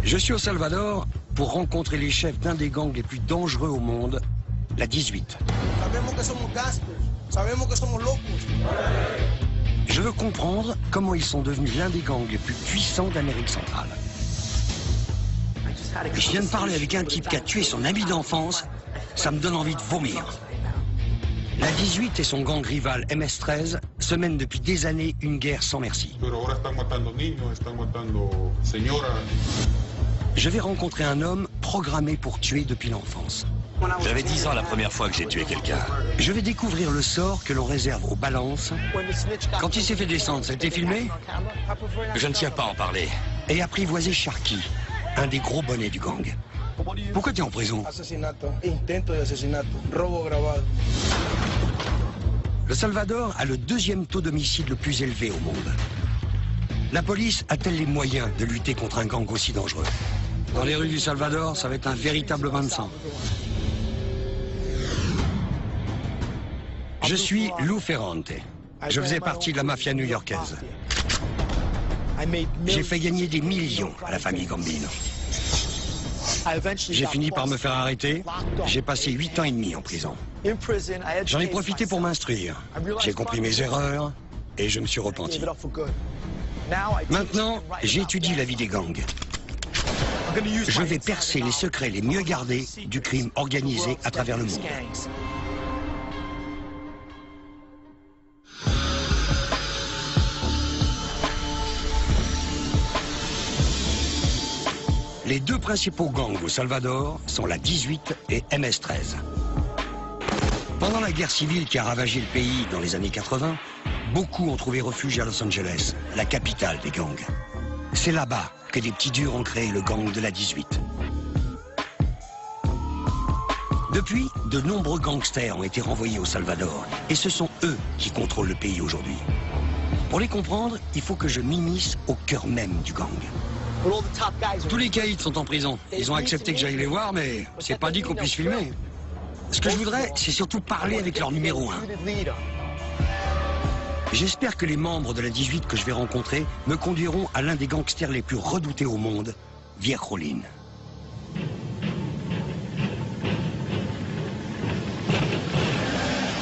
Je suis au Salvador pour rencontrer les chefs d'un des gangs les plus dangereux au monde, la 18. Je veux comprendre comment ils sont devenus l'un des gangs les plus puissants d'Amérique centrale. Je viens de parler avec un type qui a tué son ami d'enfance, ça me donne envie de vomir. La 18 et son gang rival MS-13 se mènent depuis des années une guerre sans merci. Je vais rencontrer un homme programmé pour tuer depuis l'enfance. J'avais 10 ans la première fois que j'ai tué quelqu'un. Je vais découvrir le sort que l'on réserve aux balances. Quand il s'est fait descendre, ça a été filmé? Je ne tiens pas à en parler. Et apprivoiser Sharky, un des gros bonnets du gang. Pourquoi tu es en prison? Le Salvador a le deuxième taux d'homicide le plus élevé au monde. La police a-t-elle les moyens de lutter contre un gang aussi dangereux? Dans les rues du Salvador, ça va être un véritable bain de sang. Je suis Lou Ferrante. Je faisais partie de la mafia new-yorkaise. J'ai fait gagner des millions à la famille Gambino. J'ai fini par me faire arrêter. J'ai passé 8 ans et demi en prison. J'en ai profité pour m'instruire. J'ai compris mes erreurs et je me suis repenti. Maintenant, j'étudie la vie des gangs. Je vais percer les secrets les mieux gardés du crime organisé à travers le monde. Les deux principaux gangs au Salvador sont la 18 et MS-13. Pendant la guerre civile qui a ravagé le pays dans les années 80, beaucoup ont trouvé refuge à Los Angeles, la capitale des gangs. C'est là-bas que des petits durs ont créé le gang de la 18. Depuis, de nombreux gangsters ont été renvoyés au Salvador, et ce sont eux qui contrôlent le pays aujourd'hui. Pour les comprendre, il faut que je m'immisce au cœur même du gang. Tous les caïds sont en prison. Ils ont accepté que j'aille les voir, mais c'est pas dit qu'on puisse filmer. Ce que je voudrais, c'est surtout parler avec leur numéro 1. J'espère que les membres de la 18 que je vais rencontrer me conduiront à l'un des gangsters les plus redoutés au monde, Viejo-Lin.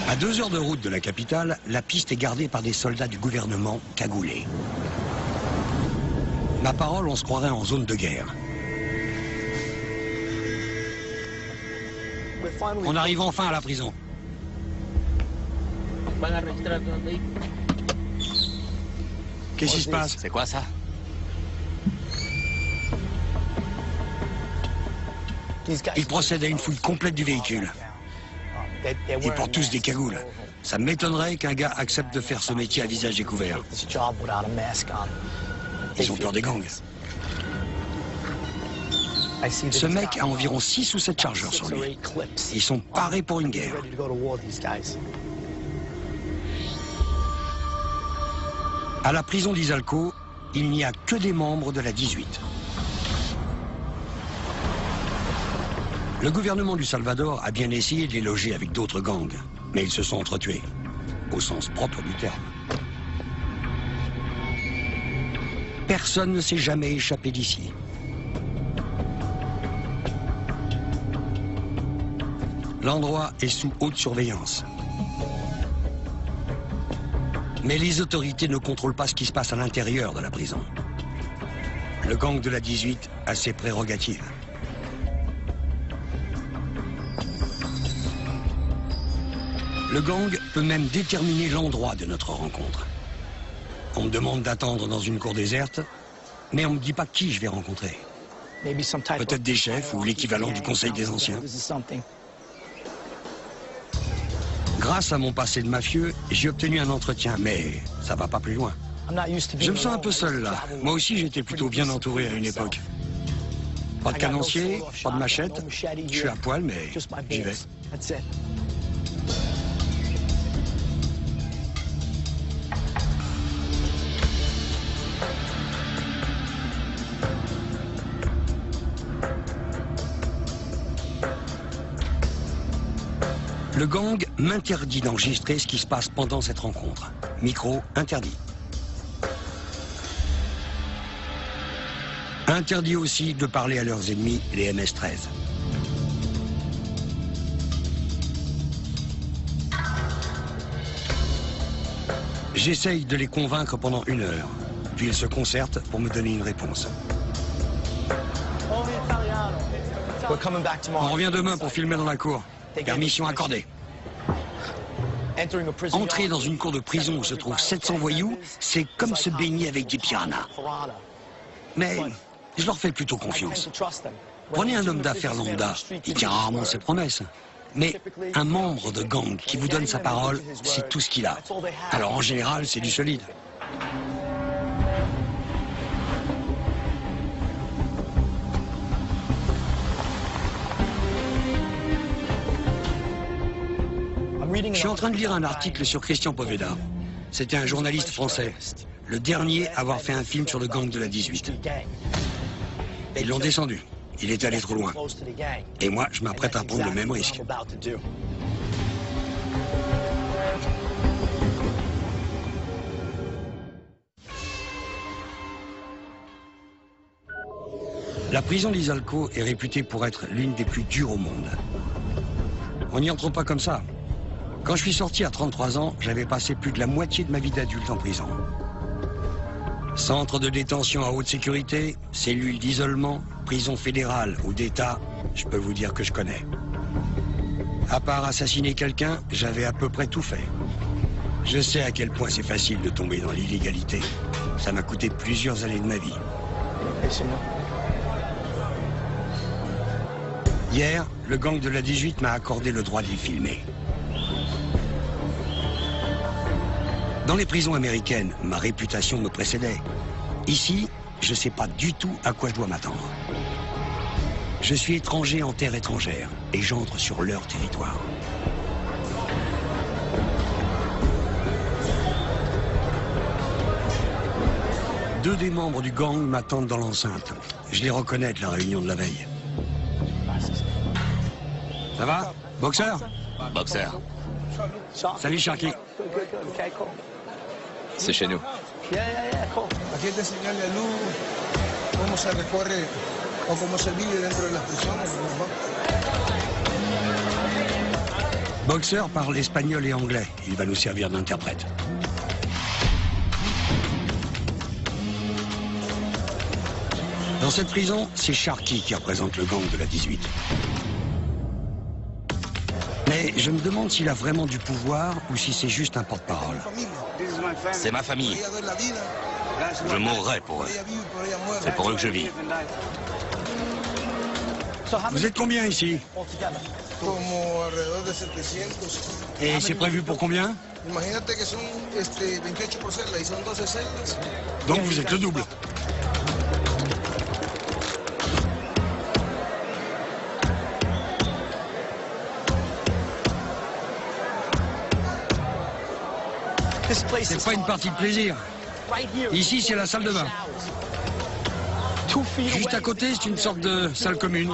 À 2 heures de route de la capitale, la piste est gardée par des soldats du gouvernement cagoulés. Ma parole, on se croirait en zone de guerre. On arrive enfin à la prison. Qu'est-ce qui se passe? C'est quoi ça? Ils procèdent à une fouille complète du véhicule. Ils portent tous des cagoules. Ça m'étonnerait qu'un gars accepte de faire ce métier à visage découvert. Ils ont peur des gangs. Ce mec a environ 6 ou 7 chargeurs sur lui. Ils sont parés pour une guerre. À la prison d'Izalco, il n'y a que des membres de la 18. Le gouvernement du Salvador a bien essayé de les loger avec d'autres gangs, mais ils se sont entretués, au sens propre du terme. Personne ne s'est jamais échappé d'ici. L'endroit est sous haute surveillance. Mais les autorités ne contrôlent pas ce qui se passe à l'intérieur de la prison. Le gang de la 18 a ses prérogatives. Le gang peut même déterminer l'endroit de notre rencontre. On me demande d'attendre dans une cour déserte, mais on ne me dit pas qui je vais rencontrer. Peut-être des chefs ou l'équivalent du Conseil des Anciens. Grâce à mon passé de mafieux, j'ai obtenu un entretien, mais ça va pas plus loin. Je me sens un peu seul là. Moi aussi, j'étais plutôt bien entouré à une époque. Pas de canoncier, pas de machette. Je suis à poil, mais j'y vais. Le gang m'interdit d'enregistrer ce qui se passe pendant cette rencontre. Micro interdit. Interdit aussi de parler à leurs ennemis, les MS-13. J'essaye de les convaincre pendant 1 heure, puis ils se concertent pour me donner une réponse. On revient demain pour filmer dans la cour. Permission accordée. Entrer dans une cour de prison où se trouvent 700 voyous, c'est comme se baigner avec des piranhas. Mais je leur fais plutôt confiance. Prenez un homme d'affaires lambda, il tient rarement ses promesses. Mais un membre de gang qui vous donne sa parole, c'est tout ce qu'il a. Alors en général, c'est du solide. Je suis en train de lire un article sur Christian Poveda. C'était un journaliste français, le dernier à avoir fait un film sur le gang de la 18. Ils l'ont descendu. Il est allé trop loin. Et moi, je m'apprête à prendre le même risque. La prison d'Izalco est réputée pour être l'une des plus dures au monde. On n'y entre pas comme ça. Quand je suis sorti à 33 ans, j'avais passé plus de la moitié de ma vie d'adulte en prison. Centre de détention à haute sécurité, cellule d'isolement, prison fédérale ou d'État, je peux vous dire que je connais. À part assassiner quelqu'un, j'avais à peu près tout fait. Je sais à quel point c'est facile de tomber dans l'illégalité. Ça m'a coûté plusieurs années de ma vie. Hier, le gang de la 18 m'a accordé le droit de les filmer. Dans les prisons américaines, ma réputation me précédait. Ici, je ne sais pas du tout à quoi je dois m'attendre. Je suis étranger en terre étrangère et j'entre sur leur territoire. Deux des membres du gang m'attendent dans l'enceinte. Je les reconnais de la réunion de la veille. Ça va, boxeur? Boxeur. Salut, Sharky. C'est chez nous. Aquí te enseñarle a Lou cómo se recorre o cómo se vive dentro de las prisiones. Boxeur parle espagnol et anglais. Il va nous servir d'interprète. Dans cette prison, c'est Sharky qui représente le gang de la 18. Mais je me demande s'il a vraiment du pouvoir ou si c'est juste un porte-parole. C'est ma famille. Je mourrai pour eux. C'est pour eux que je vis. Vous êtes combien ici? Et c'est prévu pour combien? Donc vous êtes le double. C'est pas une partie de plaisir. Ici, c'est la salle de bain. Juste à côté, c'est une sorte de salle commune.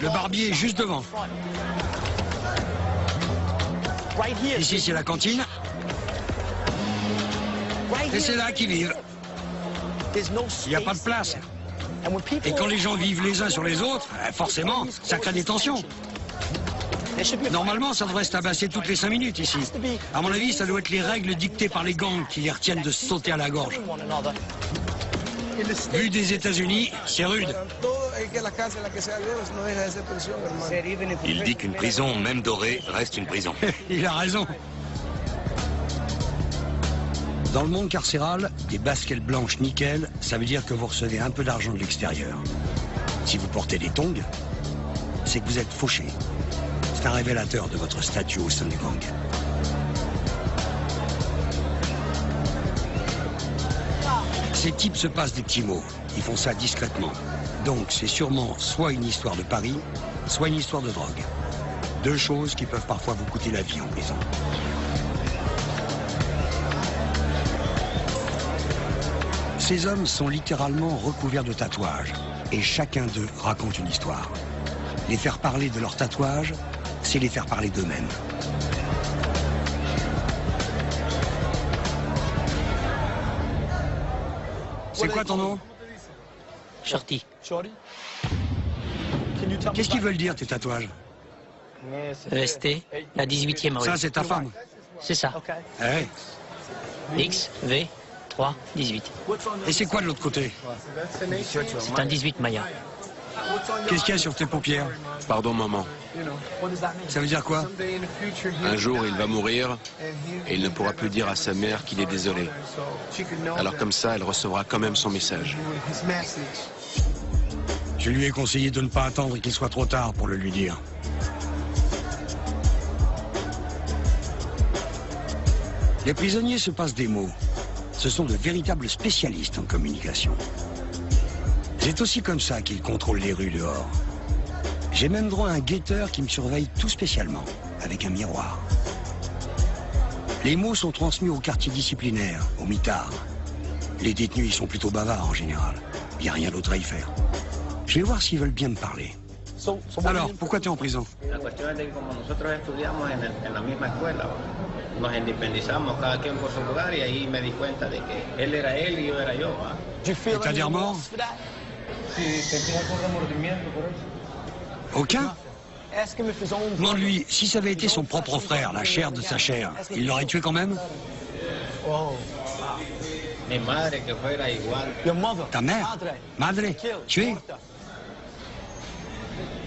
Le barbier est juste devant. Ici, c'est la cantine. Et c'est là qu'ils vivent. Il n'y a pas de place. Et quand les gens vivent les uns sur les autres, forcément, ça crée des tensions. Normalement, ça devrait se tabasser toutes les 5 minutes ici. À mon avis, ça doit être les règles dictées par les gangs qui les retiennent de se sauter à la gorge. Vu des États-Unis, c'est rude. Il dit qu'une prison, même dorée, reste une prison. Il a raison. Dans le monde carcéral, des baskets blanches nickel, ça veut dire que vous recevez un peu d'argent de l'extérieur. Si vous portez des tongs, c'est que vous êtes fauché. C'est un révélateur de votre statut au sein du gang. Ces types se passent des petits mots. Ils font ça discrètement. Donc c'est sûrement soit une histoire de pari, soit une histoire de drogue. Deux choses qui peuvent parfois vous coûter la vie en prison. Ces hommes sont littéralement recouverts de tatouages. Et chacun d'eux raconte une histoire. Les faire parler de leurs tatouages, c'est les faire parler d'eux-mêmes. C'est quoi ton nom? Shorty. Qu'est-ce qu'ils veulent dire, tes tatouages? EST, la 18e rue. Ça, c'est ta femme? C'est ça. Eh. X, V, 3, 18. Et c'est quoi de l'autre côté? C'est un 18 Maya. Qu'est-ce qu'il y a sur tes paupières? Pardon, maman. Ça veut dire quoi? Un jour, il va mourir et il ne pourra plus dire à sa mère qu'il est désolé. Alors comme ça, elle recevra quand même son message. Je lui ai conseillé de ne pas attendre qu'il soit trop tard pour le lui dire. Les prisonniers se passent des mots. Ce sont de véritables spécialistes en communication. C'est aussi comme ça qu'ils contrôlent les rues dehors. J'ai même droit à un guetteur qui me surveille tout spécialement, avec un miroir. Les mots sont transmis au quartier disciplinaire, au mitard. Les détenus, ils sont plutôt bavards en général. Il n'y a rien d'autre à y faire. Je vais voir s'ils veulent bien me parler. Alors, pourquoi tu es en prison? La cuestión es de que como nosotros estudiamos en la misma escuela, nos independizamos cada quien por su lugar y ahí me di cuenta de que él era él y yo era yo. C'est-à-dire mort? Aucun? Demande-lui, si ça avait été son propre frère, la chair de sa chair, il l'aurait tué quand même? Mi madre que fuera igual. Ta mère? Madre? Tué?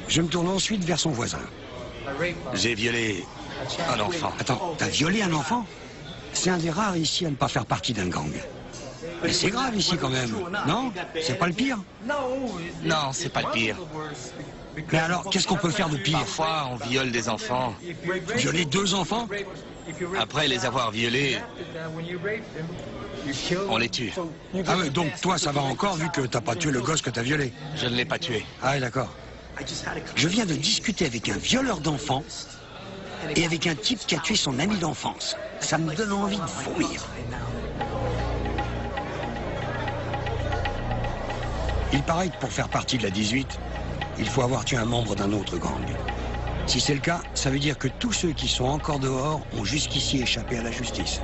Je me tourne ensuite vers son voisin. J'ai violé un enfant. Attends, t'as violé un enfant? C'est un des rares ici à ne pas faire partie d'un gang. Mais c'est grave ici quand même, non? C'est pas le pire? Non, c'est pas le pire. Mais alors, qu'est-ce qu'on peut faire de pire? Parfois, on viole des enfants. Violer 2 enfants? Après les avoir violés, on les tue. Ah ouais, donc toi ça va encore vu que t'as pas tué le gosse que t'as violé. Je ne l'ai pas tué. Ah ouais, d'accord. Je viens de discuter avec un violeur d'enfants et avec un type qui a tué son ami d'enfance. Ça me donne envie de vomir. Il paraît que pour faire partie de la 18, il faut avoir tué un membre d'un autre gang. Si c'est le cas, ça veut dire que tous ceux qui sont encore dehors ont jusqu'ici échappé à la justice.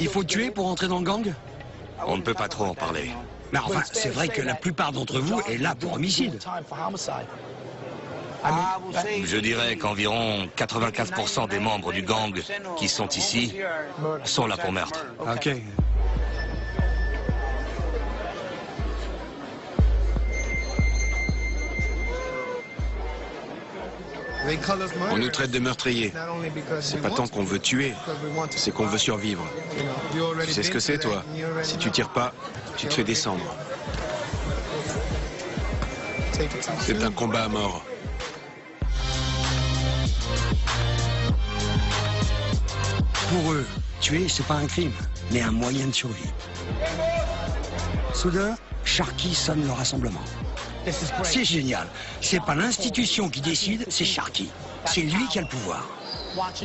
Il faut tuer pour entrer dans le gang? On ne peut pas trop en parler. Mais enfin, c'est vrai que la plupart d'entre vous est là pour homicide. Je dirais qu'environ 95% des membres du gang qui sont ici sont là pour meurtre. Ok. On nous traite de meurtriers. C'est pas tant qu'on veut tuer, c'est qu'on veut survivre. Tu sais ce que c'est, toi? Si tu tires pas, tu te fais descendre. C'est un combat à mort. Pour eux, tuer, c'est pas un crime, mais un moyen de survie. Soudain, Sharky sonne le rassemblement. C'est génial. C'est pas l'institution qui décide, c'est Sharky. C'est lui qui a le pouvoir.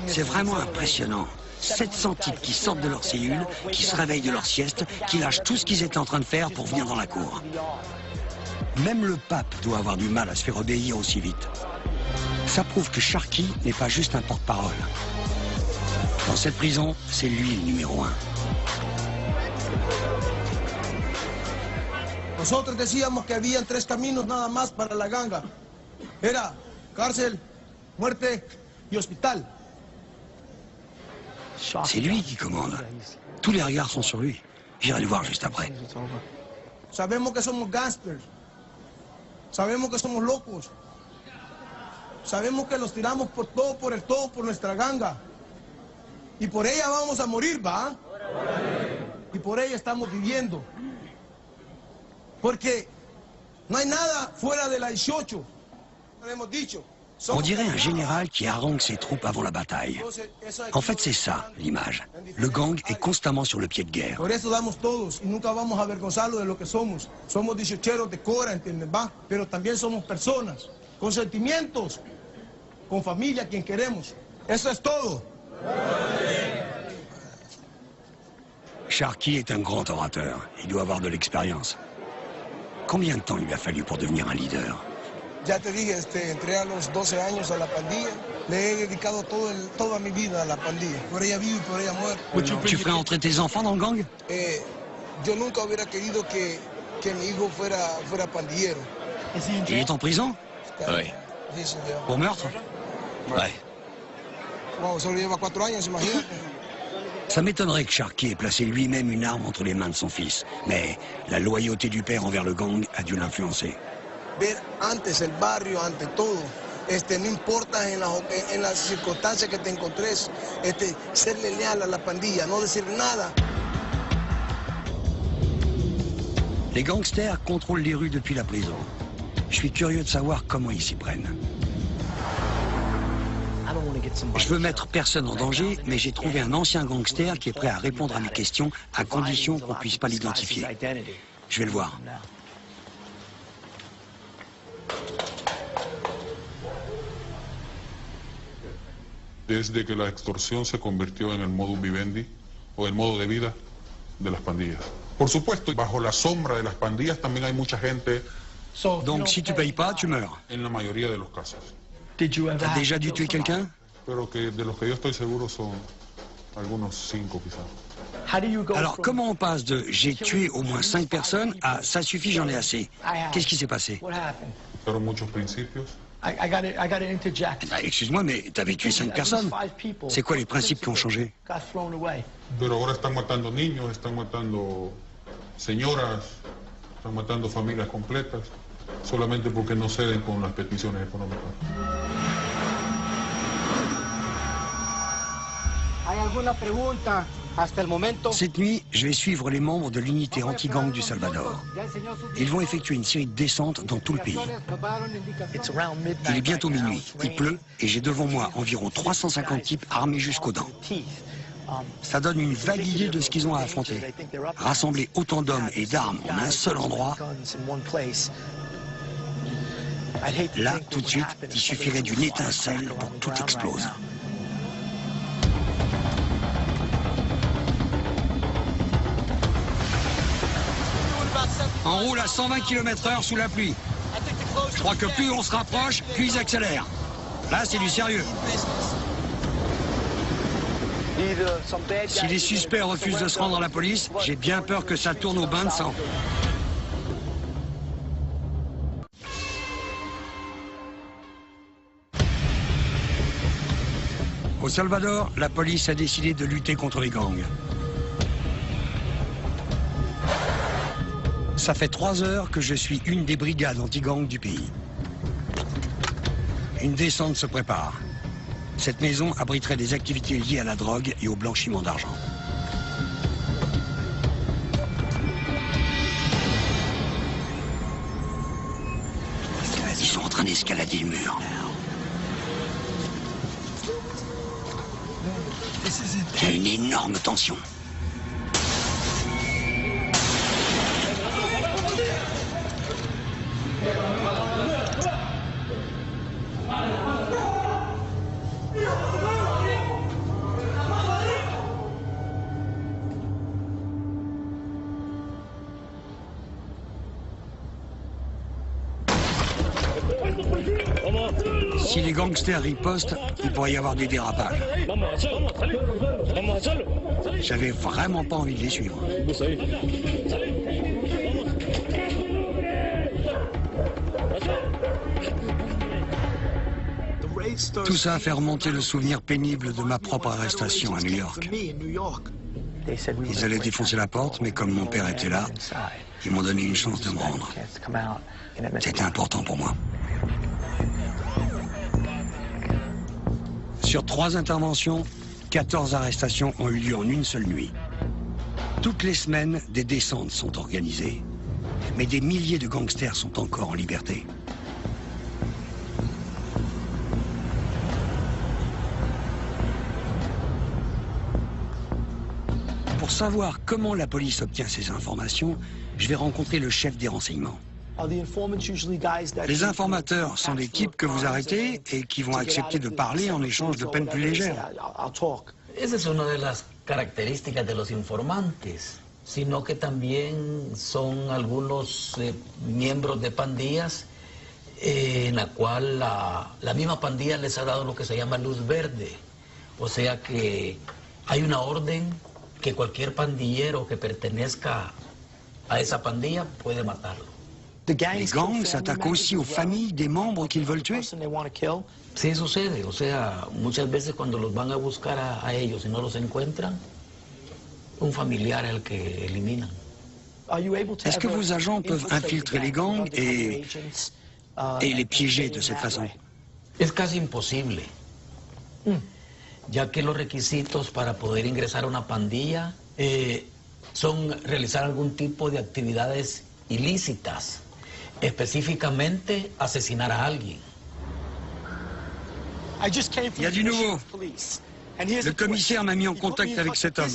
C'est vraiment impressionnant. 700 types qui sortent de leur cellule, qui se réveillent de leur sieste, qui lâchent tout ce qu'ils étaient en train de faire pour venir dans la cour. Même le pape doit avoir du mal à se faire obéir aussi vite. Ça prouve que Sharky n'est pas juste un porte-parole. Dans cette prison, c'est lui le numéro 1. Nosotros decíamos que habían 3 caminos nada más para la ganga. Era cárcel, muerte y hospital. C'est lui qui commande. Tous les regards sont sur lui. J'irai le voir juste après. Sabemos que somos gangsters. Sabemos que somos locos. Sabemos que los tiramos por todo, por nuestra ganga. Y por ella vamos a morir, ¿va? Y por ella estamos viviendo. Porque no hay nada fuera de la 18. Lo hemos dicho. On dirait un général qui harangue ses troupes avant la bataille. En fait, c'est ça, l'image. Le gang est constamment sur le pied de guerre. Por eso damos todos y nunca vamos a avergonzarlo de lo que somos. Somos 18eros de Cora, ¿entiendes? ¿Va? Pero también somos personas, con sentimientos, con familia, quien queremos. Eso es todo. Sharky est un grand orateur. Il doit avoir de l'expérience. Combien de temps il lui a fallu pour devenir un leader? Ya te dije, entré a los 12 años a la pandilla Le he dedicado toda mi vida a la pandilla. Por ella vivo y por ella muero. Tu ferais entrer tes enfants dans le gang? Yo nunca hubiera querido que mi hijo fuera pandillero. Il est en prison? Oui. Sí, señor. Pour meurtre? Ouais. Wow, solo lleva 4 años, imagínate. Ça m'étonnerait que Sharkey ait placé lui-même une arme entre les mains de son fils. Mais la loyauté du père envers le gang a dû l'influencer. Ver antes el barrio, ante todo. No importa en las circunstancias que te encontres, serle leal a la pandilla, no decir nada. Les gangsters contrôlent les rues depuis la prison. Je suis curieux de savoir comment ils s'y prennent. Je veux mettre personne en danger, mais j'ai trouvé un ancien gangster qui est prêt à répondre à mes questions à condition qu'on ne puisse pas l'identifier. Je vais le voir. Desde que la extorsión se convirtió en el modus vivendi o el modo de vida de las pandillas. Por supuesto, bajo la sombra de las pandillas también hay mucha gente. Donc si tu payes pas, tu meurs. En la mayoría de los casos. T'as déjà dû tuer quelqu'un? Pero que de los que yo estoy seguro son algunos 5 quizás. Alors comment on passe de j'ai tué au moins 5 personnes à ça suffit, j'en ai assez? Qu'est-ce qui s'est passé? Fueron muchos principios. Excuse-moi, mais t'avais tué 5 personnes. C'est quoi les principes qui ont changé? Pero ahora están matando niños, están matando señoras, están matando familias completas, solamente porque no ceden con las peticiones económicas. ¿Hay alguna pregunta? Hasta el momento. Cette nuit, je vais suivre les membres de l'unité anti-gang du Salvador. Ils vont effectuer une série de descentes dans tout le pays. Il est bientôt minuit, il pleut et j'ai devant moi environ 350 types armés jusqu'aux dents. Ça donne une vague idée de ce qu'ils ont à affronter. Rassembler autant d'hommes et d'armes en un seul endroit, là, tout de suite, il suffirait d'une étincelle pour que tout explose. On roule à 120 km/h sous la pluie. Je crois que plus on se rapproche, plus ils accélèrent. Là, c'est du sérieux. Si les suspects refusent de se rendre à la police, j'ai bien peur que ça tourne au bain de sang. Au Salvador, la police a décidé de lutter contre les gangs. Ça fait 3 heures que je suis une des brigades anti-gang du pays. Une descente se prépare. Cette maison abriterait des activités liées à la drogue et au blanchiment d'argent. Ils sont en train d'escalader le mur. Il y a une énorme tension. Si les gangsters ripostent, il pourrait y avoir des dérapages. J'avais vraiment pas envie de les suivre. Tout ça a fait remonter le souvenir pénible de ma propre arrestation à New York. Ils allaient défoncer la porte, mais comme mon père était là, ils m'ont donné une chance de me rendre. C'était important pour moi. Sur 3 interventions, 14 arrestations ont eu lieu en une seule nuit. Toutes les semaines, des descentes sont organisées. Mais des milliers de gangsters sont encore en liberté. Pour savoir comment la police obtient ces informations, je vais rencontrer le chef des renseignements. Les informateurs sont des types que vous arrêtez et qui vont accepter de parler en échange de peines plus légères. Esa es una de las características de los informantes, sino que también son algunos miembros de pandillas en la cual la misma pandilla les ha dado lo que se llama luz verde. O sea que hay una orden que cualquier pandillero que pertenezca a esa pandilla puede matarlo. Les gangs s'attaquent aussi aux familles des membres qu'ils veulent tuer? Sí sucede, o sea, muchas veces cuando los van a buscar a ellos y no los encuentran, un familiar es el que eliminan. Est-ce que vos agents peuvent infiltrer les gangs et les piéger de cette façon? Es casi imposible, ya que los requisitos para poder ingresar a una pandilla son realizar algún tipo de actividades ilícitas, específicamente asesinar a alguien. Il y a du nouveau. Le commissaire m'a mis en contact avec cet homme.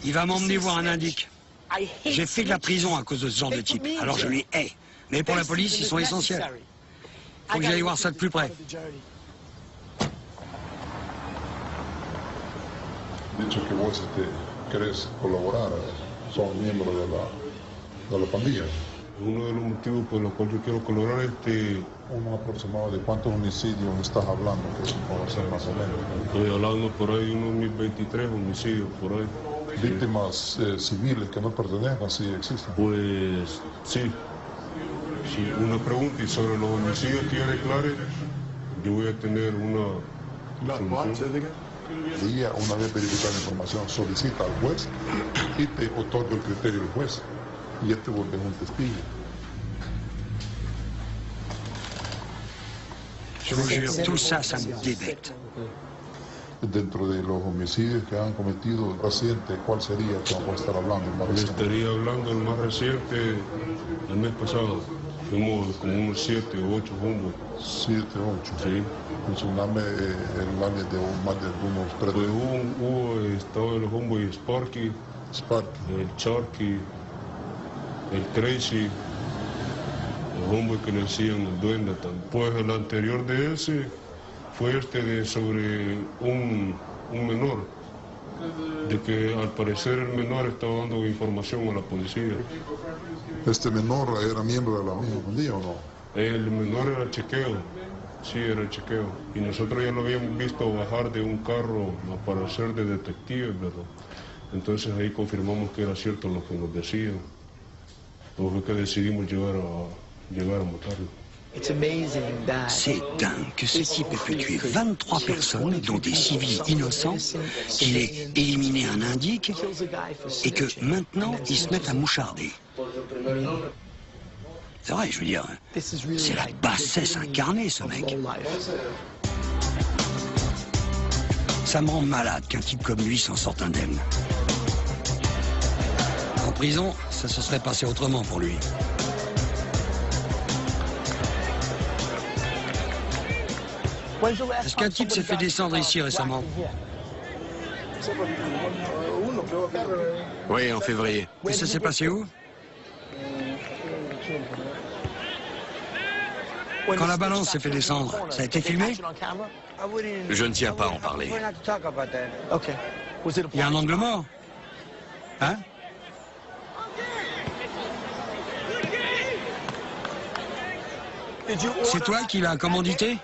Il va m'emmener voir un indique. J'ai fait de la prison à cause de ce genre de type, alors je les hais. Mais pour la police, ils sont essentiels. Faut que j'aille voir ça de plus près. Dicho que vos querés colaborar, sos miembro de la pandilla. Uno de los motivos por los cuales yo quiero colaborar es un aproximado de cuántos homicidios estás hablando, que puede ser más o menos. Estoy hablando por ahí unos 1023 homicidios por ahí. ¿Víctimas civiles que no pertenezcan, sí existen? Pues sí. Sí, una pregunta, y sobre los homicidios que yo declare, yo voy a tener una solución. Ella, una vez verificada la información, solicita al juez y te otorga el criterio del juez. Y este vuelve un testigo. Je vous jure, tout ça, ça me débecte. Dentro de los homicidios que han cometido reciente, ¿cuál sería el que vamos a estar hablando? Le estaría hablando el más reciente, el mes pasado. Fuimos como unos 7 o 8 jumbos. 7 o 8. Sí. Mencioname el área de más de algunos 3. Pues hubo estado de los jumbos y Sparky, el Sharky, el Crazy, el hombre que le decían el duende. Pues el anterior de ese fue sobre un menor, de que al parecer el menor estaba dando información a la policía. ¿Este menor era miembro de la misma pandilla o no? El menor era chequeo, sí, era chequeo. Y nosotros ya lo habíamos visto bajar de un carro al parecer de detectives, ¿verdad? Entonces ahí confirmamos que era cierto lo que nos decían. Lo que decidimos llegar a matarlo. C'est dingue que ce type ait pu tuer 23 personnes, dont des civils innocents, qu'il ait éliminé un indique, et que maintenant, ils se mettent à moucharder. C'est vrai, je veux dire, c'est la bassesse incarnée, ce mec. Ça me rend malade qu'un type comme lui s'en sorte indemne. En prison, ça se serait passé autrement pour lui. Est-ce qu'un type s'est fait descendre ici récemment? Oui, en février. Et ça s'est passé où? Quand la balance s'est fait descendre, ça a été filmé? Je ne tiens pas à en parler. Il y a un angle mort? Hein? C'est toi qui l'as commandité?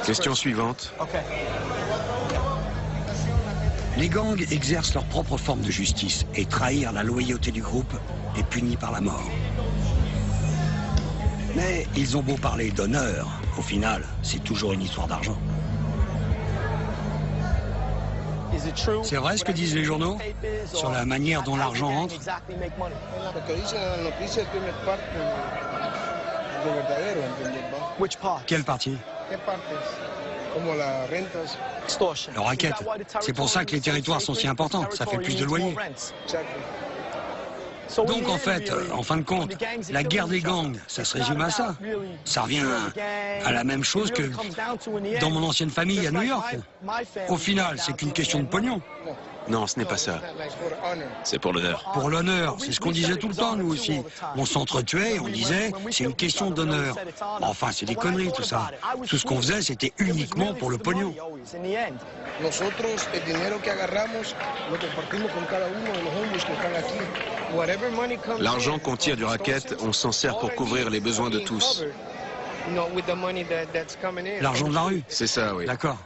Question suivante. Les gangs exercent leur propre forme de justice et trahir la loyauté du groupe est puni par la mort. Mais ils ont beau parler d'honneur, au final, c'est toujours une histoire d'argent. C'est vrai ce que disent les journaux sur la manière dont l'argent entre? Quelle partie? Le racket. C'est pour ça que les territoires sont si importants. Ça fait plus de loyers. Donc en fait, en fin de compte, la guerre des gangs, ça se résume à ça. Ça revient à la même chose que dans mon ancienne famille à New York. Au final, c'est qu'une question de pognon. Non, ce n'est pas ça. C'est pour l'honneur. Pour l'honneur, c'est ce qu'on disait tout le temps, nous aussi. On s'entretuait et on disait, c'est une question d'honneur. Enfin, c'est des conneries, tout ça. Tout ce qu'on faisait, c'était uniquement pour le pognon. L'argent qu'on tire du racket, on s'en sert pour couvrir les besoins de tous. L'argent de la rue. C'est ça, oui. D'accord.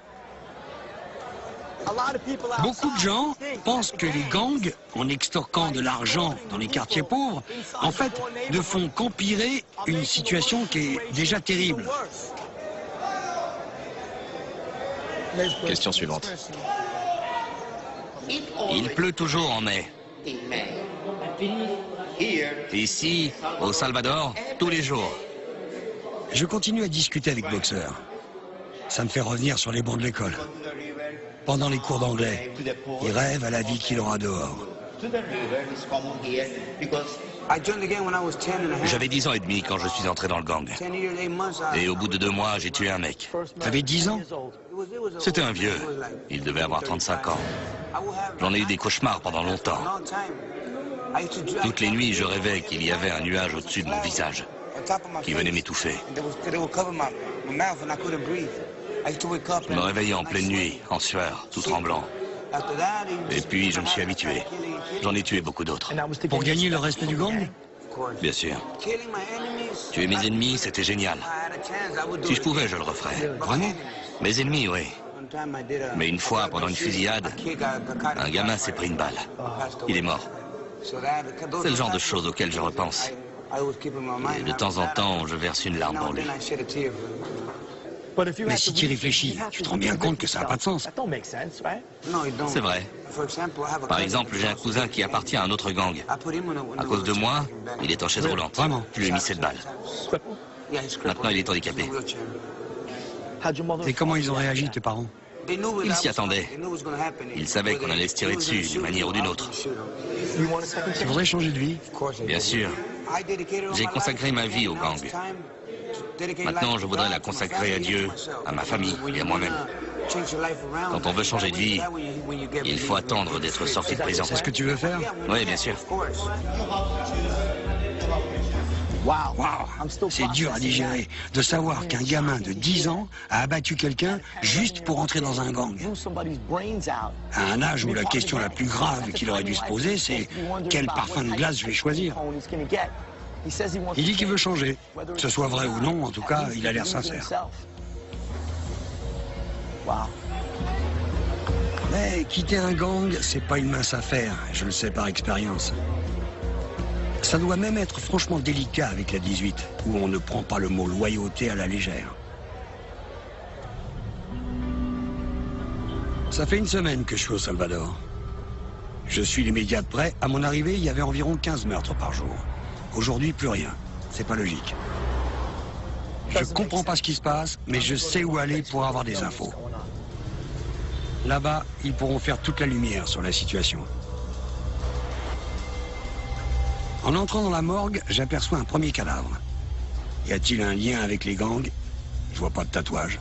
Beaucoup de gens pensent que les gangs, en extorquant de l'argent dans les quartiers pauvres, en fait, ne font qu'empirer une situation qui est déjà terrible. Question suivante. Il pleut toujours en mai. Ici, au Salvador, tous les jours. Je continue à discuter avec Boxer. Ça me fait revenir sur les bancs de l'école. Pendant les cours d'anglais, il rêve à la vie qu'il aura dehors. J'avais 10 ans et demi quand je suis entré dans le gang. Et au bout de 2 mois, j'ai tué un mec. T'avais 10 ans? C'était un vieux. Il devait avoir 35 ans. J'en ai eu des cauchemars pendant longtemps. Toutes les nuits, je rêvais qu'il y avait un nuage au-dessus de mon visage, qui venait m'étouffer. Je me réveillais en pleine nuit, en sueur, tout tremblant. Et puis, je me suis habitué. J'en ai tué beaucoup d'autres. Pour gagner le respect du gang? Bien sûr. Tuer mes ennemis, c'était génial. Si je pouvais, je le referais. Vraiment? Mes ennemis, oui. Mais une fois, pendant une fusillade, un gamin s'est pris une balle. Il est mort. C'est le genre de choses auxquelles je repense. Et de temps en temps, je verse une larme pour lui. Mais si tu y réfléchis, tu te rends bien compte que ça n'a pas de sens. C'est vrai. Par exemple, j'ai un cousin qui appartient à un autre gang. À cause de moi, il est en chaise roulante. Vraiment? Je lui ai mis cette balle. Maintenant, il est handicapé. Et comment ils ont réagi, tes parents? Ils s'y attendaient. Ils savaient qu'on allait se tirer dessus d'une manière ou d'une autre. Tu voudrais changer de vie? Bien sûr. J'ai consacré ma vie au gang. Maintenant, je voudrais la consacrer à Dieu, à ma famille et à moi-même. Quand on veut changer de vie, il faut attendre d'être sorti de prison. C'est ce que tu veux faire? Oui, bien sûr. Wow. C'est dur à digérer de savoir qu'un gamin de 10 ans a abattu quelqu'un juste pour entrer dans un gang. À un âge où la question la plus grave qu'il aurait dû se poser, c'est quel parfum de glace je vais choisir. Il dit qu'il veut changer. Que ce soit vrai ou non, en tout cas, il a l'air sincère. Mais quitter un gang, c'est pas une mince affaire, je le sais par expérience. Ça doit même être franchement délicat avec la 18, où on ne prend pas le mot loyauté à la légère. Ça fait une semaine que je suis au Salvador. Je suis les médias de près. À mon arrivée, il y avait environ 15 meurtres par jour. Aujourd'hui, plus rien. C'est pas logique. Je comprends pas ce qui se passe, mais je sais où aller pour avoir des infos. Là-bas, ils pourront faire toute la lumière sur la situation. En entrant dans la morgue, j'aperçois un premier cadavre. Y a-t-il un lien avec les gangs? Je vois pas de tatouage.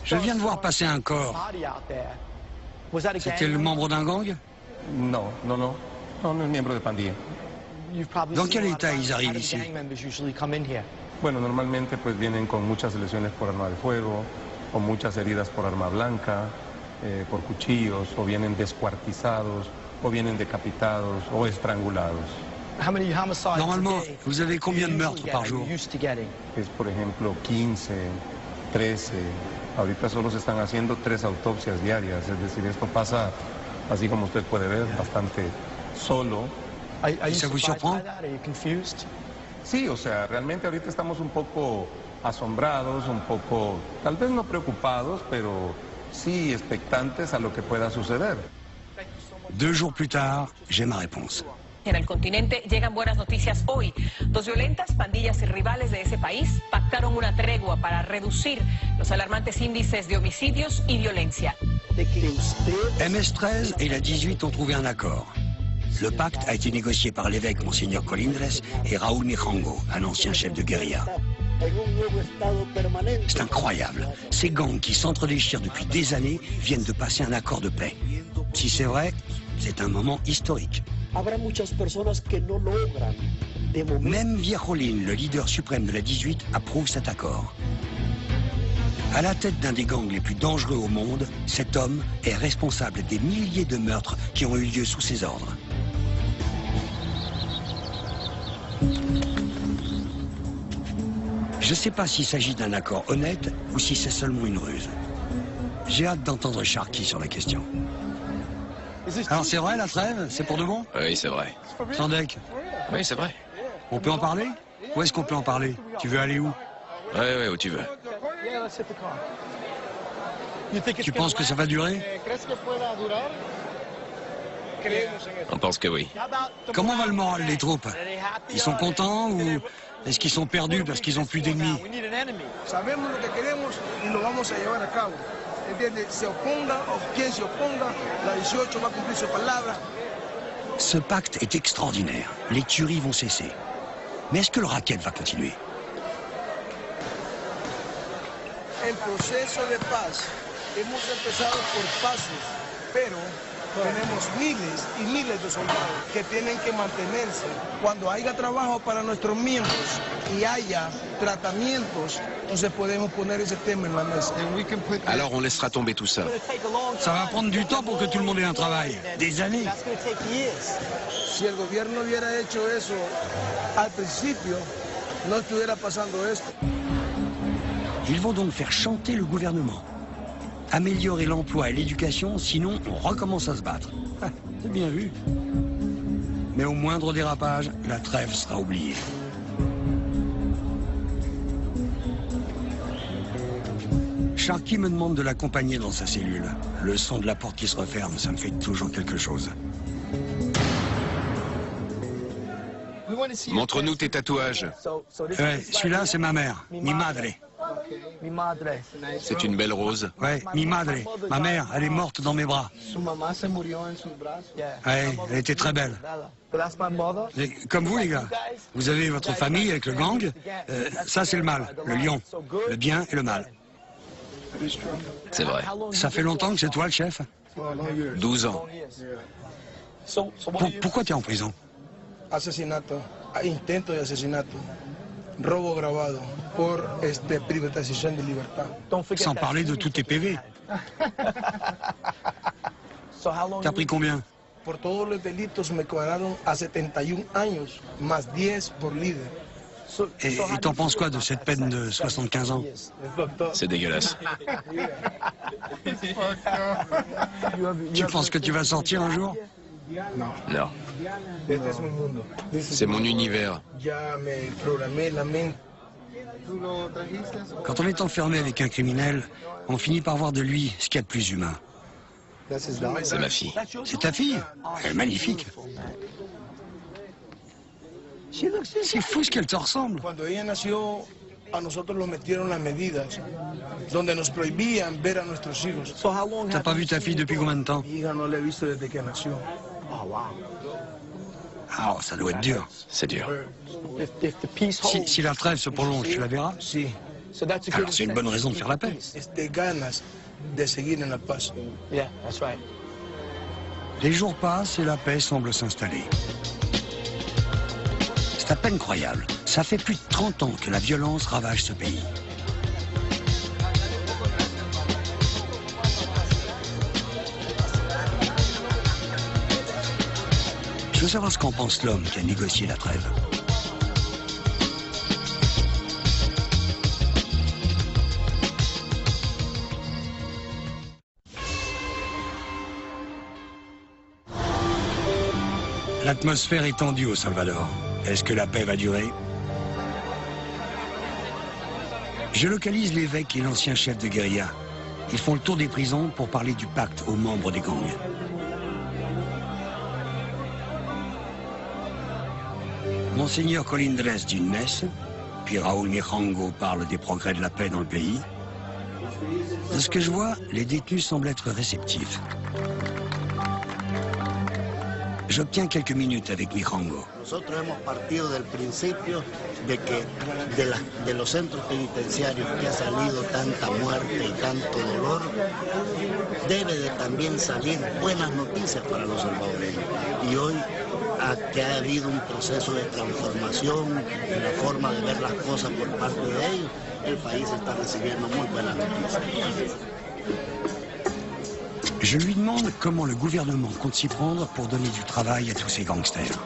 Je viens de voir passer un corps. C'était le membre d'un gang? Non, un membre de pandilla. Dans quel état ils arrivent ici? Bueno, normalmente pues vienen con muchas lesiones por arma de fuego, con muchas heridas por arma blanca, por cuchillos, o vienen descuartizados, o vienen decapitados, o estrangulados. Normalement, vous avez combien de meurtres par jour? Es por ejemplo 15, 13. Ahorita solo se están haciendo 3 autopsias diarias, es decir, esto pasa, así como usted puede ver, bastante solo. ¿Y ça vous surprend? Sí, o sea, realmente ahorita estamos un poco asombrados, un poco, tal vez no preocupados, pero sí expectantes a lo que pueda suceder. 2 jours plus tard, j'ai ma réponse. En el continente llegan buenas noticias hoy. 2 violentas pandillas y rivales de ese país pactaron una tregua para reducir los alarmantes índices de homicidios y violencia. MS-13 et la 18 ont trouvé un accord. Le pacte a été négocié par l'évêque Monseigneur Colindres et Raúl Mijango, un ancien chef de guérilla. C'est incroyable. Ces gangs qui s'entredéchirent depuis des années viennent de passer un accord de paix. Si c'est vrai, c'est un moment historique. Même Viejolín, le leader suprême de la 18, approuve cet accord. À la tête d'un des gangs les plus dangereux au monde, cet homme est responsable des milliers de meurtres qui ont eu lieu sous ses ordres. Je ne sais pas s'il s'agit d'un accord honnête ou si c'est seulement une ruse. J'ai hâte d'entendre Sharky sur la question. Alors c'est vrai la trêve? C'est pour de bon? Oui, c'est vrai. Sandek? Oui, c'est vrai. On peut en parler? Où est-ce qu'on peut en parler? Tu veux aller où? Ouais, où tu veux. Tu penses que ça va durer? On pense que oui. Comment va le moral des troupes? Ils sont contents ou est-ce qu'ils sont perdus parce qu'ils n'ont plus d'ennemis? Sabemos lo que queremos y lo vamos a llevar a cabo. ¿Entiendes? Se oponga o quien se oponga, la 18 va a cumplir su palabra. Ce pacte est extraordinaire. Les tueries vont cesser. Mais est-ce que le racket va continuer? El proceso de paz, hemos empezado por pasos, pero tenemos miles y miles de soldados que tienen que mantenerse. Cuando haya trabajo para nuestros miembros y haya tratamientos, entonces podemos poner ese tema en la mesa. Alors on laissera tomber tout ça. Ça va prendre du temps pour que tout le monde ait un travail. Des années. Si el gobierno hubiera hecho eso al principio, no estuviera pasando esto. Ils vont donc faire chanter le gouvernement. Améliorer l'emploi et l'éducation, sinon on recommence à se battre. Ah, c'est bien vu. Mais au moindre dérapage, la trêve sera oubliée. Sharky me demande de l'accompagner dans sa cellule. Le son de la porte qui se referme, ça me fait toujours quelque chose. Montre-nous tes tatouages. Ouais, celui-là, c'est ma mère, mi madre. C'est une belle rose. Ouais, mi madre. Ma mère, elle est morte dans mes bras. Ouais, elle était très belle. Et comme vous, les gars, vous avez votre famille avec le gang. Ça, c'est le mal, le lion. Le bien et le mal. C'est vrai. Ça fait longtemps que c'est toi le chef? 12 ans. Pourquoi tu es en prison? Asesinato, intento de asesinato, robo grabado por privatización de libertad. Sans parler de tous tes PV. T'as pris combien? Por todos los delitos me condenaron a 71 años, más 10 por líder. Et t'en penses quoi de cette peine de 75 ans? C'est dégueulasse. Tu penses que tu vas sortir un jour? Non. C'est mon univers. Quand on est enfermé avec un criminel, on finit par voir de lui ce qu'il y a de plus humain. C'est ma fille. C'est ta fille? Elle est magnifique. C'est fou ce qu'elle te ressemble. Cuando ella nació, a nosotros nos metieron las medidas donde nos prohibían ver a nuestros hijos. T'as pas vu ta fille depuis combien de temps? Mi hija no la he visto desde que nació. Ah, ça doit être dur. C'est dur. Si la trêve se prolonge, tu la verras? Sí. Alors c'est une bonne raison de faire la paix. De ganas de seguir en la paz. Les jours passent et la paix semble s'installer. C'est à peine croyable. Ça fait plus de 30 ans que la violence ravage ce pays. Je veux savoir ce qu'en pense l'homme qui a négocié la trêve. L'atmosphère est tendue au Salvador. Est-ce que la paix va durer? Je localise l'évêque et l'ancien chef de guérilla. Ils font le tour des prisons pour parler du pacte aux membres des gangs. Monseigneur Colindres dit une messe, puis Raúl Mijango parle des progrès de la paix dans le pays. De ce que je vois, les détenus semblent être réceptifs. j'obtiens quelques minutes avec Mijango. Nosotros hemos partido del principio de que de los centros penitenciarios que ha salido tanta muerte y tanto dolor, debe de también salir buenas noticias para los salvadoreños. Y hoy que ha habido un proceso de transformación en la forma de ver las cosas por parte de ellos, el país está recibiendo muy buenas noticias. Je lui demande comment le gouvernement compte s'y prendre pour donner du travail à tous ces gangsters.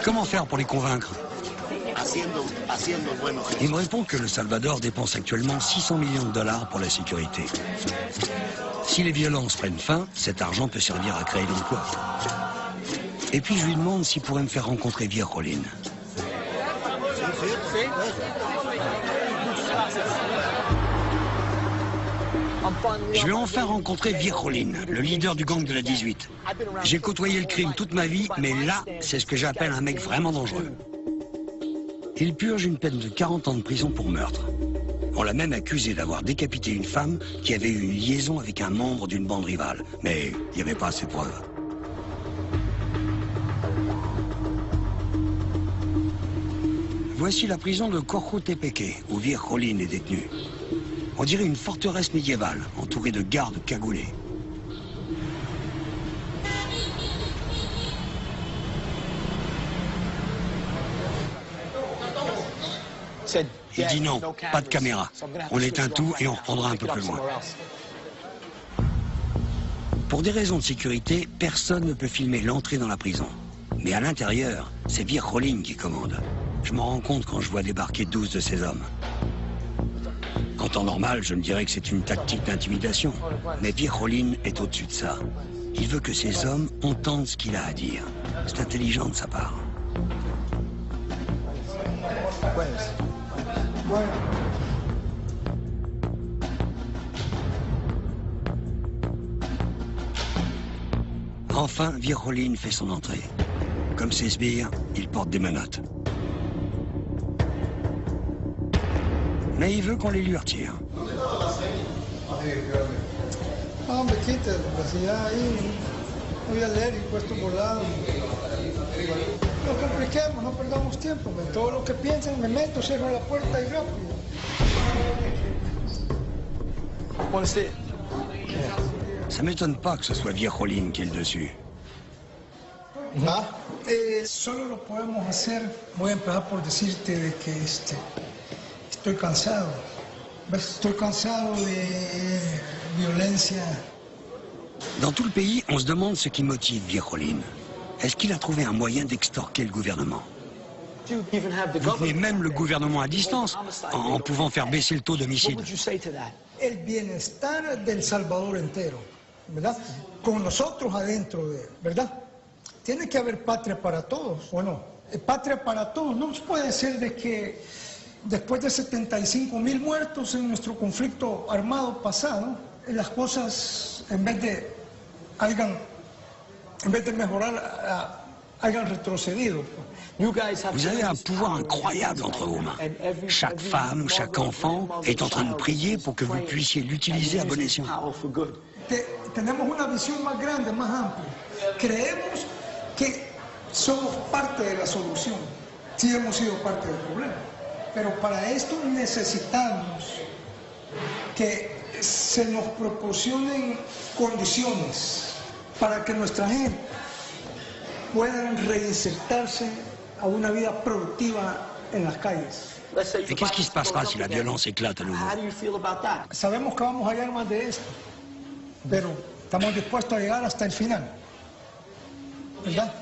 Comment faire pour les convaincre? Il me répond que le Salvador dépense actuellement 600 millions de dollars pour la sécurité. Si les violences prennent fin, cet argent peut servir à créer l'emploi. Et puis je lui demande s'il pourrait me faire rencontrer Virjolín. Je vais enfin rencontrer Virjolín, le leader du gang de la 18. J'ai côtoyé le crime toute ma vie, mais là, c'est ce que j'appelle un mec vraiment dangereux. Il purge une peine de 40 ans de prison pour meurtre. On l'a même accusé d'avoir décapité une femme qui avait eu une liaison avec un membre d'une bande rivale. Mais il n'y avait pas assez de preuves. Voici la prison de Cojutepeque, où Virjolín est détenu. On dirait une forteresse médiévale, entourée de gardes cagoulés. Il dit non, pas de caméra. On éteint tout et on reprendra un peu plus loin. Pour des raisons de sécurité, personne ne peut filmer l'entrée dans la prison. Mais à l'intérieur, c'est Virjolín qui commande. Je m'en rends compte quand je vois débarquer 12 de ces hommes. En temps normal, je me dirais que c'est une tactique d'intimidation. Mais Virjolín est au-dessus de ça. Il veut que ces hommes entendent ce qu'il a à dire. C'est intelligent de sa part. Enfin, Virjolín fait son entrée. Comme ses sbires, il porte des menottes. Mais il veut qu'on les lui retire. Hombre, quítalo, pues ya ahí muy alérgico, esto volado. No compliquemos, no perdamos tiempo. Todo lo que piensen, me meto, cierro la puerta y rápido. Ça m'étonne pas que ce soit Virjolín qui est le dessus. Solo lo podemos hacer. Voy a empezar por decirte de que estoy cansado. Estoy cansado de violencia. Dans tout le pays, on se demande ce qui motive Virjolín. Est-ce qu'il a trouvé un moyen d'extorquer le gouvernement? Vous tenez même le gouvernement à distance, en pouvant faire baisser le taux d'homicide. El bienestar del Salvador entero, ¿verdad? Con nosotros adentro de, ¿verdad? Tiene que haber patria para todos, ¿o no? Patria para todos. No puede ser de que después de 75,000 muertos en nuestro conflicto armado pasado, las cosas, en vez de mejorar, hayan retrocedido. Vous avez un pouvoir incroyable entre vos mains. Chaque femme, chaque enfant est en train de prier pour que vous puissiez l'utiliser à bon escient. Tenemos una visión más grande, más amplia. Creemos que somos parte de la solución. Sí hemos sido parte del problema. Pero para esto necesitamos que se nos proporcionen condiciones para que nuestra gente pueda reinsertarse a una vida productiva en las calles. Et qu'est-ce qui se passera si la violence éclate à nouveau? Sabemos que vamos a hallar más de esto, pero estamos dispuestos a llegar hasta el final, ¿verdad?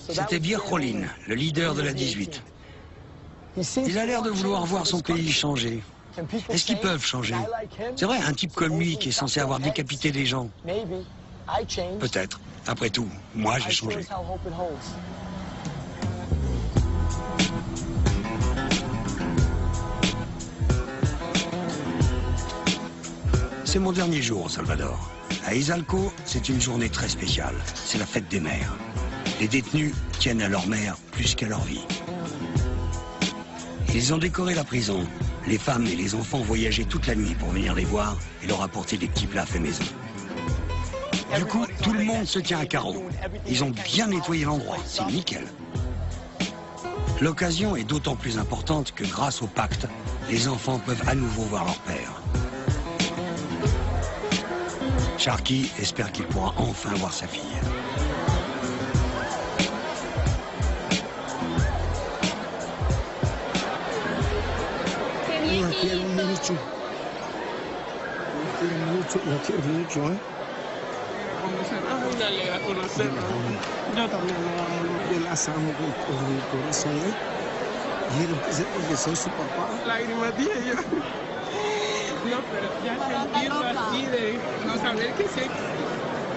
C'était Virjolín, le leader de la 18. Il a l'air de vouloir voir son pays changer. Est-ce qu'ils peuvent changer? C'est vrai, un type comme lui qui est censé avoir décapité des gens. Peut-être. Après tout, moi j'ai changé. C'est mon dernier jour au Salvador. À Izalco, c'est une journée très spéciale. C'est la fête des mères. Les détenus tiennent à leur mère plus qu'à leur vie. Ils ont décoré la prison. Les femmes et les enfants voyageaient toute la nuit pour venir les voir et leur apporter des petits plats faits maison. Du coup, tout le monde se tient à carreau. Ils ont bien nettoyé l'endroit, c'est nickel. L'occasion est d'autant plus importante que grâce au pacte, les enfants peuvent à nouveau voir leur père. Sharky espère qu'il pourra enfin voir sa fille. Una alegra conocerlo. Yo también yo las amo con todo mi corazón. Quiero que sepa que soy su papá. Lágrimas de ella. No, pero ya sentirlo así de no saber que sé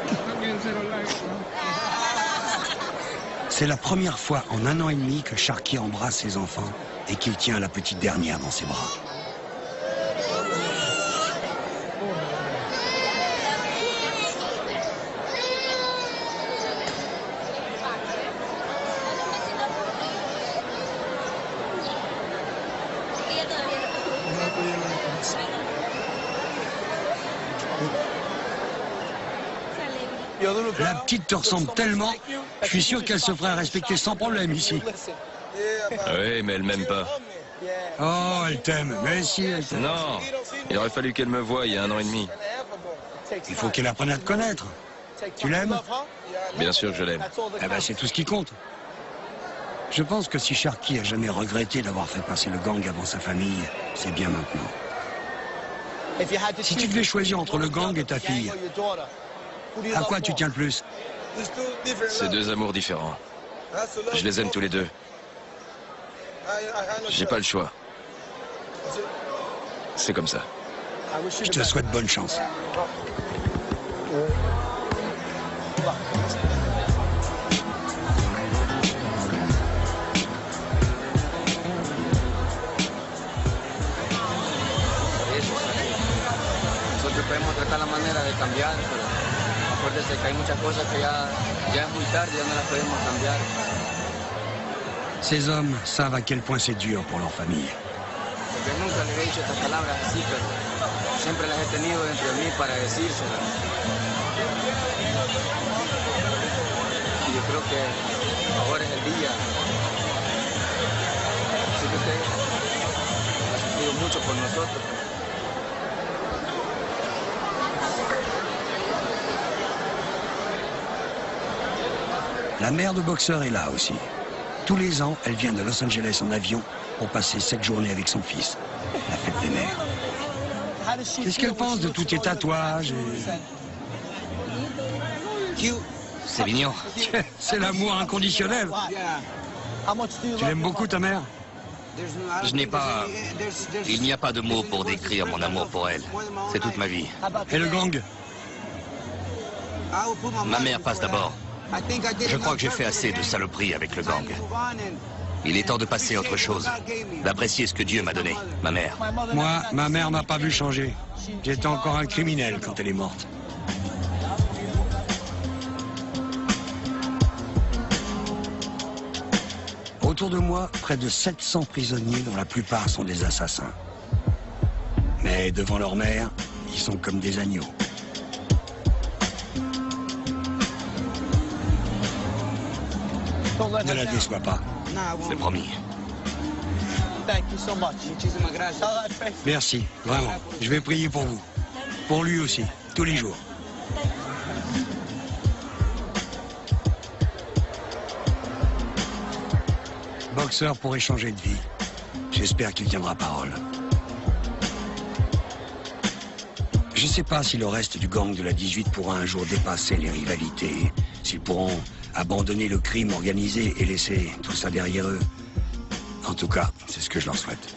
que también se lo lágrimas. C'est la première fois en 1 an et demi que Sharky embrasse ses enfants et qu'il tient la petite dernière dans ses bras. La petite te ressemble tellement, je suis sûr qu'elle se ferait respecter sans problème ici. Oui, mais elle m'aime pas. Oh, elle t'aime, mais si, elle t'aime. Non, il aurait fallu qu'elle me voie il y a 1 an et demi. Il faut qu'elle apprenne à te connaître. Tu l'aimes? Bien sûr que je l'aime. Eh ben, c'est tout ce qui compte. Je pense que si Sharky a jamais regretté d'avoir fait passer le gang avant sa famille, c'est bien maintenant. Si tu devais choisir entre le gang et ta fille, à quoi tu tiens le plus? C'est 2 amours différents. Je les aime tous les 2. J'ai pas le choix. C'est comme ça. Je te souhaite bonne chance. Nosotros podemos tratar la manera de cambiar, pero acuérdese que hay muchas cosas que ya es muy tarde, ya no las podemos cambiar. Ces hommes savent à quel point c'est dur pour leur famille. Yo nunca les he dicho estas palabras así, pero siempre las he tenido dentro de mí para decírselas. Y yo creo que ahora es el día. Así que usted ha sufrido mucho por nosotros. La mère de Boxer est là aussi. Tous les ans, elle vient de Los Angeles en avion pour passer 7 journées avec son fils. La fête des mères. Qu'est-ce qu'elle pense de tous tes tatouages C'est mignon. C'est l'amour inconditionnel. Tu l'aimes beaucoup, ta mère? Je n'ai pas... Il n'y a pas de mots pour décrire mon amour pour elle. C'est toute ma vie. Et le gang? Ma mère passe d'abord. Je crois que j'ai fait assez de saloperies avec le gang. Il est temps de passer à autre chose, d'apprécier ce que Dieu m'a donné, ma mère. Moi, ma mère m'a pas vu changer. J'étais encore un criminel quand elle est morte. Autour de moi, près de 700 prisonniers dont la plupart sont des assassins. Mais devant leur mère, ils sont comme des agneaux. Ne la déçois pas. C'est promis. Merci, vraiment. Je vais prier pour vous. Pour lui aussi, tous les jours. Boxer pourrait changer de vie. J'espère qu'il tiendra parole. Je ne sais pas si le reste du gang de la 18 pourra un jour dépasser les rivalités, s'ils pourront abandonner le crime organisé et laisser tout ça derrière eux. En tout cas, c'est ce que je leur souhaite.